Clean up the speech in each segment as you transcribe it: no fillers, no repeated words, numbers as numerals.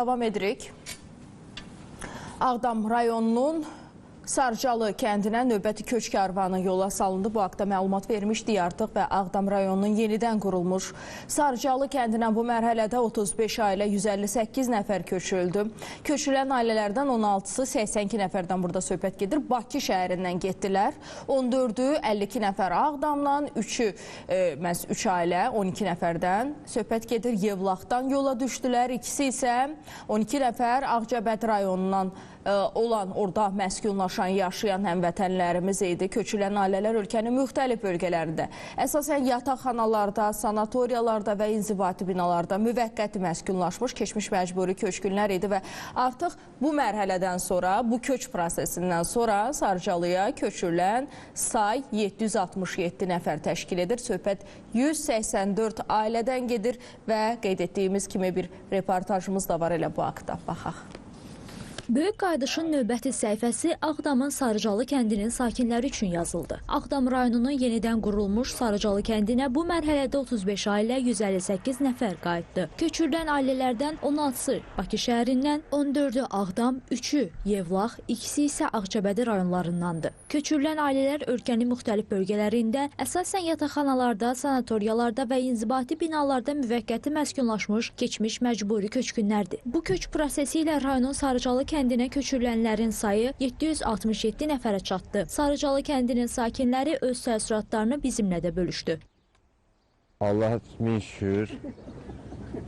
Davam edirik. Ağdam rayonunun Sarcalı kəndinə növbəti köç karvanı yola salındı. Bu haqda məlumat vermişdik artıq və Ağdam rayonunun yenidən qurulmuş Sarcalı kəndinə bu mərhələdə 35 ailə 158 nəfər köçürüldü. Köçürülən ailələrdən 16-sı 82 nəfərdən burada söhbət gedir. Bakı şəhərindən getdilər. 14-ü 52 nəfər Ağdamdan, 3-ü məhz 3 ailə 12 nəfərdən söhbət gedir. Yevlaxdan yola düşdülər. İkisi isə 12 nəfər Ağcabədi rayonundan olan orada məskunlaşan, yaşayan həmvətənlərimiz idi. Köçülən ailələr ölkənin müxtəlif bölgələrində, əsasən yataqxanalarda, sanatoriyalarda və inzibati binalarda müvəqqəti məskunlaşmış, keçmiş məcburi köçkünlər idi və artıq bu mərhələdən sonra, bu köç prosesindən sonra Sarcalıya köçürülən say 767 nəfər təşkil edir. Söhbət 184 ailədən gedir və qeyd etdiyimiz kimi bir reportajımız da var elə bu haqda. Baxaq. Böyük qayıdışın növbəti səhifəsi Ağdamın Sarıcalı kəndinin sakinləri üçün yazıldı. Ağdam rayonunun yenidən qurulmuş Sarıcalı kəndinə bu mərhələdə 35 ailə 158 nəfər qayıtdı. Köçürülən ailələrdən 16-sı Bakı şəhərindən, 14-ü Ağdam, 3-ü Yevlax, ikisi isə Ağcabədi rayonlarındandır. Köçürülən ailələr ölkənin müxtəlif bölgələrində, əsasən yataqxanalarda, sanatoriyalarda və inzibati binalarda müvəqqəti məskunlaşmış, keçmiş məcburi köçkünlərdir. Bu köç prosesi ilə rayonun Sarıcalı kəndinə köçürülənlərin sayı 767 nəfərə çatdı. Sarıcalı kəndinin sakinləri öz təəssüratlarını bizimlə də bölüşdü. Allah'a min şükür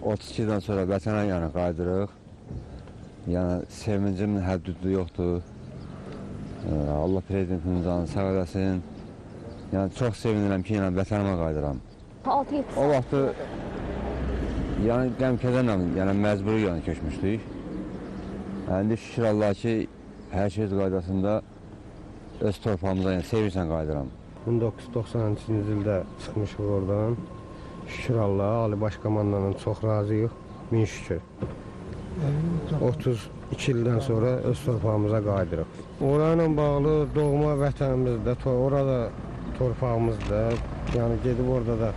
32-dən sonra vətənə qayıdırıq. Yəni sevincimin həddi yoxdur. Allah prezidentin canını sağ eləsin. Yəni çox sevinirəm ki, vətənimə qayıdıram. O vaxtı yəni qəm-kədərlə məcburi köçmüşdük. İndi şükür Allah ki, hər şey qaydasında öz torpağımıza, sevirsən qayıdıram. 1992-ci ildə çıxmışıq oradan. Şükür Allah, Ali Baş Komandandan çox razıyıq. Min şükür. 32 ildən sonra öz torpağımıza qayıdırıq. Orayla bağlı doğma vətənimizdə, orada torpağımızda, yəni gedib orada da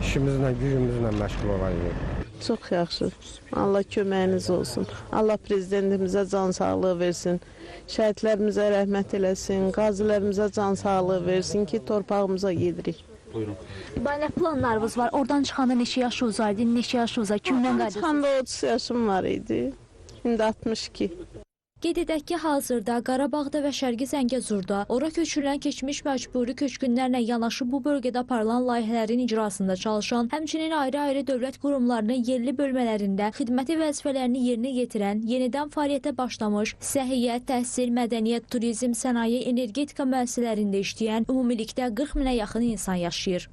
işimizlə, gücümüzlə məşğul olayıq. Çox yaxşı. Allah köməyiniz olsun. Allah prezidentimizə can sağlığı versin. Şəhidlərimizə rəhmət eləsin. Qazilərimizə can sağlığı versin ki, torpağımıza gedirik. Buyurun. Nə planlarınız var? Oradan çıxanda neçə yaş uzaydı, neçə yaş uzaydı, kimdən qayıdırdınız? Çıxanda 30 yaşım var idi. İndi 62. Qeyd edək ki, hazırda Qarabağda və Şərqi Zəngəzurda ora köçürülən keçmiş məcburi köçkünlərlə yanaşı bu bölgədə aparılan layihələrin icrasında çalışan, həmçinin ayrı-ayrı dövlət qurumlarının yerli bölmələrində xidməti vəzifələrini yerinə yetirən, yenidən fəaliyyətə başlamış, səhiyyə, təhsil, mədəniyyət, turizm, sənaye, energetika müəssisələrində işləyən ümumilikdə 40 minə yaxın insan yaşayır.